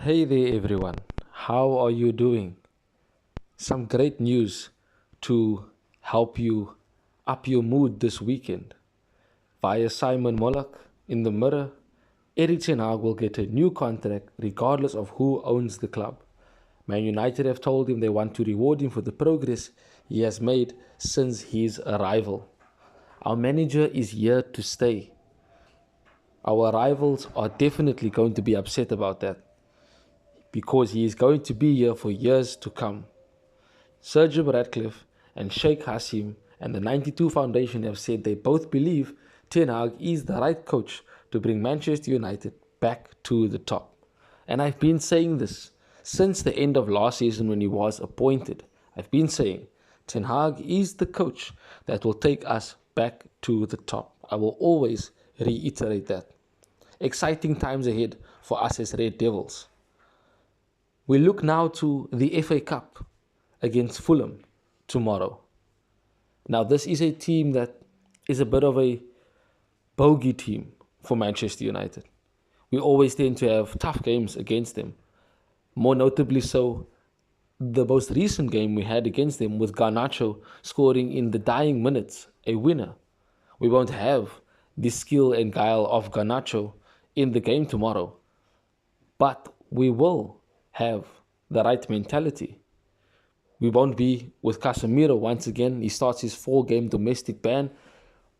Hey there, everyone. How are you doing? Some great news to help you up your mood this weekend. Via Simon Mollock in the Mirror, Erik ten Hag will get a new contract regardless of who owns the club. Man United have told him they want to reward him for the progress he has made since his arrival. Our manager is here to stay. Our rivals are definitely going to be upset about that because he is going to be here for years to come. Sir Jim Ratcliffe and Sheikh Hassim and the 92 Foundation have said they both believe Ten Hag is the right coach to bring Manchester United back to the top. And I've been saying this since the end of last season when he was appointed. I've been saying Ten Hag is the coach that will take us back to the top. I will always reiterate that. Exciting times ahead for us as Red Devils. We look now to the FA Cup against Fulham tomorrow. Now, this is a team that is a bit of a bogey team for Manchester United. We always tend to have tough games against them. More notably so, the most recent game we had against them with Garnacho scoring in the dying minutes, a winner. We won't have the skill and guile of Garnacho in the game tomorrow, but we will have the right mentality. We won't be with Casemiro once again. He starts his 4-game domestic ban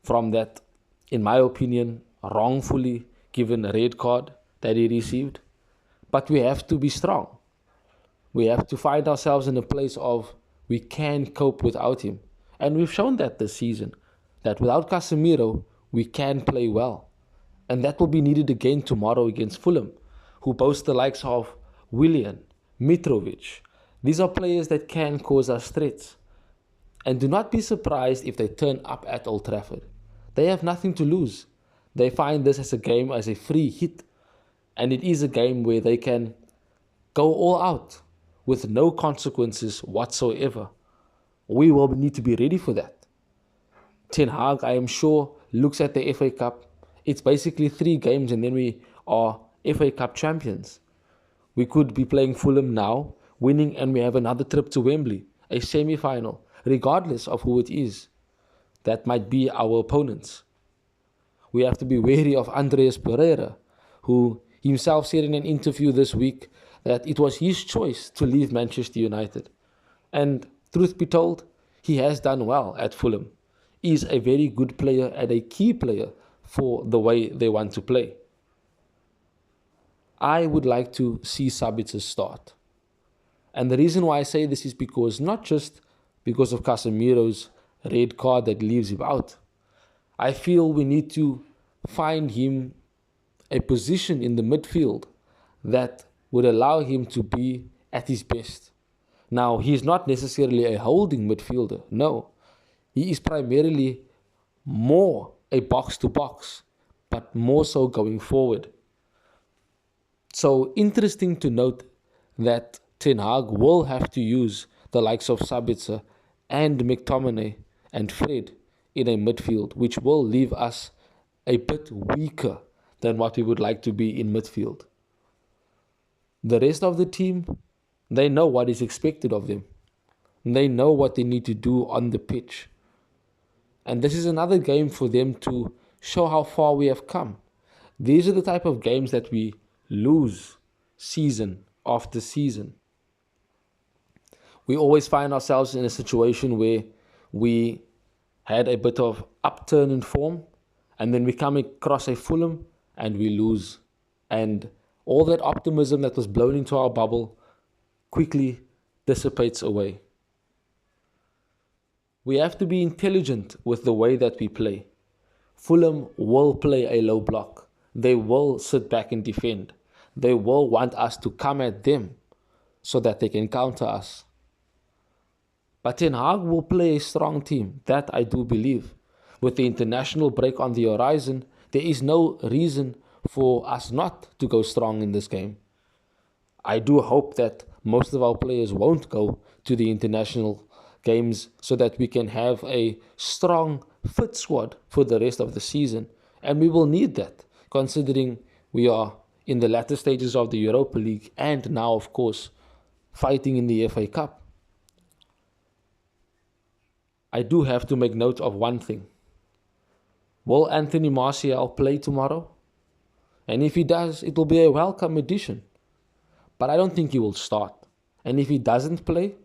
from that, in my opinion, wrongfully given a red card that he received. But we have to be strong. We have to find ourselves in a place of we can cope without him. And we've shown that this season, that without Casemiro, we can play well. And that will be needed again tomorrow against Fulham, who boast the likes of Willian, Mitrovic. These are players that can cause us threats. And do not be surprised if they turn up at Old Trafford. They have nothing to lose. They find this as a game, as a free hit. And it is a game where they can go all out with no consequences whatsoever. We will need to be ready for that. Ten Hag, I am sure, looks at the FA Cup. It's basically 3 games and then we are FA Cup champions. We could be playing Fulham now, winning, and we have another trip to Wembley, a semi-final, regardless of who it is. That might be our opponents. We have to be wary of Andreas Pereira, who himself said in an interview this week that it was his choice to leave Manchester United. And truth be told, he has done well at Fulham. He is a very good player and a key player for the way they want to play. I would like to see Sabitzer start. And the reason why I say this is because not just because of Casemiro's red card that leaves him out. I feel we need to find him a position in the midfield that would allow him to be at his best. Now, he's not necessarily a holding midfielder. No, he is primarily more a box-to-box, but more so going forward. So interesting to note that Ten Hag will have to use the likes of Sabitzer and McTominay and Fred in a midfield, which will leave us a bit weaker than what we would like to be in midfield. The rest of the team, they know what is expected of them. They know what they need to do on the pitch. And this is another game for them to show how far we have come. These are the type of games that we lose season after season. We always find ourselves in a situation where we had a bit of upturn in form and then we come across a Fulham and we lose. And all that optimism that was blown into our bubble quickly dissipates away. We have to be intelligent with the way that we play. Fulham will play a low block. They will sit back and defend. They will want us to come at them so that they can counter us. But Ten Hag will play a strong team. That I do believe. With the international break on the horizon, there is no reason for us not to go strong in this game. I do hope that most of our players won't go to the international games so that we can have a strong, fit squad for the rest of the season. And we will need that, considering we are in the latter stages of the Europa League, and now, of course, fighting in the FA Cup. I do have to make note of one thing. Will Anthony Martial play tomorrow? And if he does, it will be a welcome addition. But I don't think he will start. And if he doesn't play,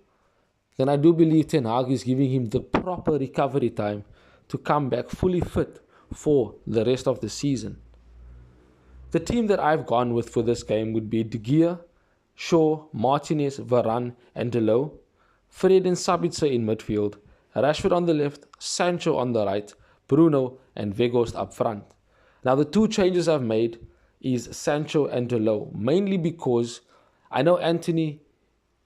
then I do believe Ten Hag is giving him the proper recovery time to come back fully fit for the rest of the season. The team that I've gone with for this game would be De Gea, Shaw, Martinez, Varane and Delot, Fred and Sabitzer in midfield, Rashford on the left, Sancho on the right, Bruno and Weghorst up front. Now the two changes I've made is Sancho and Delot, mainly because I know Anthony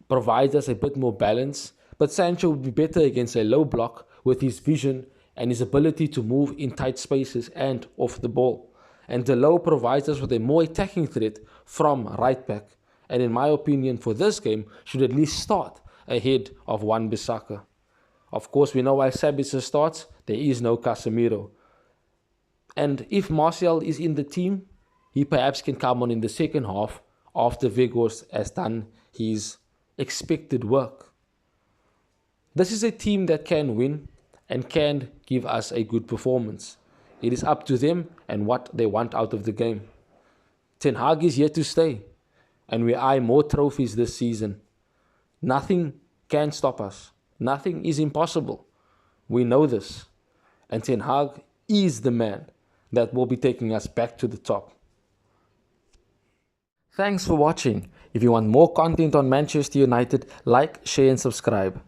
provides us a bit more balance, but Sancho would be better against a low block with his vision and his ability to move in tight spaces and off the ball. And Delot provides us with a more attacking threat from right back, and in my opinion for this game should at least start ahead of Wan-Bissaka. Of course, we know while Sabitzer starts, there is no Casemiro. And if Martial is in the team, he perhaps can come on in the second half after Weghorst has done his expected work. This is a team that can win and can give us a good performance. It is up to them and what they want out of the game. Ten Hag is here to stay, and we eye more trophies this season. Nothing can stop us. Nothing is impossible. We know this. And Ten Hag is the man that will be taking us back to the top. Thanks for watching. If you want more content on Manchester United, like, share and subscribe.